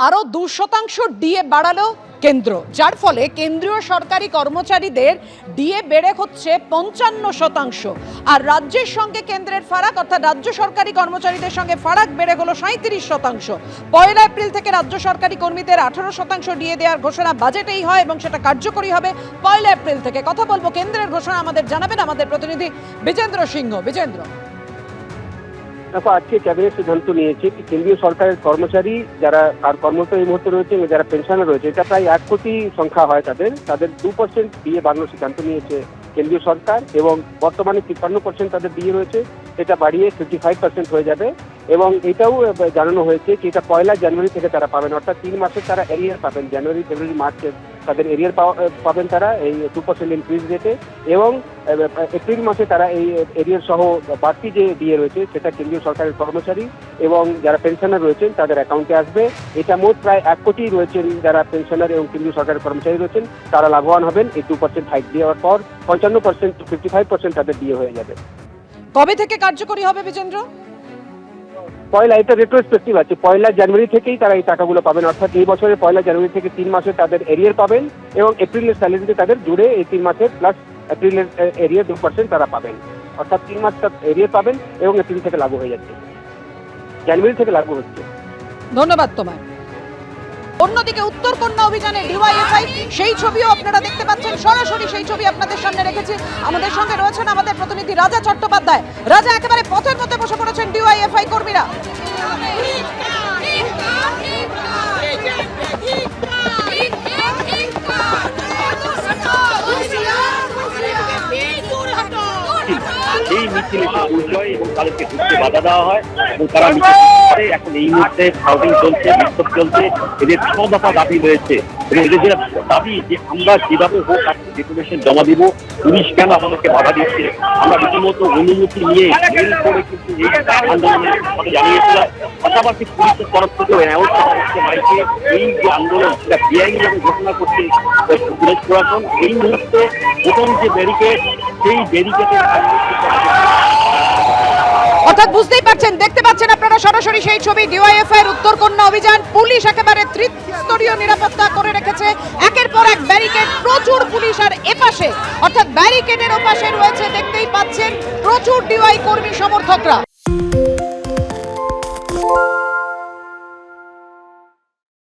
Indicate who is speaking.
Speaker 1: আরো 2% ডিএ বাড়ালো কেন্দ্র, যার ফলে কেন্দ্রীয় সরকারি কর্মচারীদের ডিএ বেড়ে হচ্ছে 55%, আর রাজ্যের সঙ্গে কেন্দ্রের ফারাক অর্থাৎ রাজ্য সরকারি কর্মচারীদের সঙ্গে ফারাক বেড়ে হলো 37%। 1 এপ্রিল থেকে রাজ্য সরকারি কর্মীদের 18% ডিএ দেওয়ার ঘোষণা বাজেটেই হয় এবং সেটা কার্যকরী হবে 1 এপ্রিল থেকে। কথা বলবো কেন্দ্রের ঘোষণা আমাদের জানাবেন আমাদের প্রতিনিধি বিজেন্দ্র সিংহ। বিজেন্দ্র,
Speaker 2: দেখো, আজকে ক্যাবিনেট সিদ্ধান্ত নিয়েছে কি কেন্দ্রীয় সরকারের কর্মচারী যারা আর কর্মরত এই মুহূর্তে রয়েছে এবং যারা পেনশনে রয়েছে, এটা প্রায় 1 কোটি সংখ্যা হয়, তাদের 2% ডিএ বাড়ানোর সিদ্ধান্ত নিয়েছে কেন্দ্রীয় সরকার। এবং বর্তমানে 53% তাদের ডিএ রয়েছে, এটা বাড়িয়ে 55% হয়ে যাবে। এবং এটাও জানানো হয়েছে যে এটা 1 জানুয়ারি থেকে তারা পাবেন, অর্থাৎ 3 মাসে তারা এরিয়ার পাবেন, জানুয়ারি ফেব্রুয়ারি মার্চে তাদের এরিয়ার পাবেন তারা এই 2% ইনক্রিজ রেটে। এবং এপ্রিল মাসে তারা এই এরিয়ার সহ বাড়তি যে ডিএ রয়েছে সেটা কেন্দ্রীয় সরকারের কর্মচারী এবং যারা পেনশনার রয়েছেন তাদের অ্যাকাউন্টে আসবে। এটা মোট প্রায় 1 কোটি রয়েছেন যারা পেনশনার এবং কেন্দ্রীয় সরকারের কর্মচারী রয়েছেন, তারা লাভবান হবেন। এই 2% হাইক দেওয়ার পর 55% to 55% তাদের ডিএ হয়ে যাবে।
Speaker 1: কবে থেকে কার্যকরী হবে বিজেন্দ্র?
Speaker 2: এটা রেট্রোস্পেক্টিভ আছে, 1 জানুয়ারি থেকেই তারা এই টাকাগুলো পাবেন, অর্থাৎ এই বছরের 1 জানুয়ারি থেকে 3 মাসে তাদের এরিয়ার পাবেন এবং এপ্রিলের স্যালারিতে তাদের জুড়ে এই 3 মাসের প্লাস এপ্রিলের এরিয়ার 2% তারা পাবেন, অর্থাৎ 3 মাস এরিয়ার পাবেন এবং এপ্রিল থেকে লাগু হয়ে যাচ্ছে, জানুয়ারি থেকে লাগু হচ্ছে।
Speaker 1: ধন্যবাদ তোমায়। অন্যদিকে উত্তরকন্যা অভিযানে ডিওয়াইএফআই, সেই ছবিও আপনারা দেখতে পাচ্ছেন, সরাসরি সেই ছবি আপনাদের সামনে রেখেছি। আমাদের সঙ্গে রয়েছেন আমাদের প্রতিনিধি রাজা চট্টোপাধ্যায়। রাজা, একেবারে পথের মধ্যে বসে পড়েছেন ডিওয়াইএফআই কর্মীরা।
Speaker 3: এই মিছিলে পরিচয় এবং তাদেরকে ঢুকতে বাধা দেওয়া হয় এবং তারা মিছিল করে। এখন এই মুহূর্তে শাউটিং চলছে, বিক্ষোভ চলছে, এদের 6 দফা দাবি রয়েছে এবং এদের যেটা দাবি যে আমরা যেভাবে হোক ডেপুটেশন জমা দিব, পুলিশ কেন আমাদেরকে বাধা দিচ্ছে। আমরা রীতিমতো অনুমতি নিয়ে মেল করে কিন্তু এই আন্দোলনের কথা জানিয়েছিলাম, পাশাপাশি পুলিশের তরফ থেকেও ব্যবস্থা করছে মাইকে এই যে আন্দোলন সেটা বেআইনিভাবে ঘোষণা করছে পুলিশ প্রশাসন। এই মুহূর্তে প্রথম যে ব্যারিকেড, সেই ব্যারিকেডের
Speaker 1: অর্থাৎ বুঝতেই পারছেন, দেখতে পাচ্ছেন আপনারা সরাসরি সেই ছবি, ডিওয়াইএফআই এর উত্তরকন্যা অভিযান। পুলিশ একেবারে ত্রিস্তরীয় নিরাপত্তা করে রেখেছে, একের পর এক ব্যারিকেড, প্রচুর পুলিশ। আর এপাশে অর্থাৎ ব্যারিকেডের ওপাশে রয়েছে, দেখতেই পাচ্ছেন, প্রচুর ডিওয়াই কর্মী সমর্থকরা।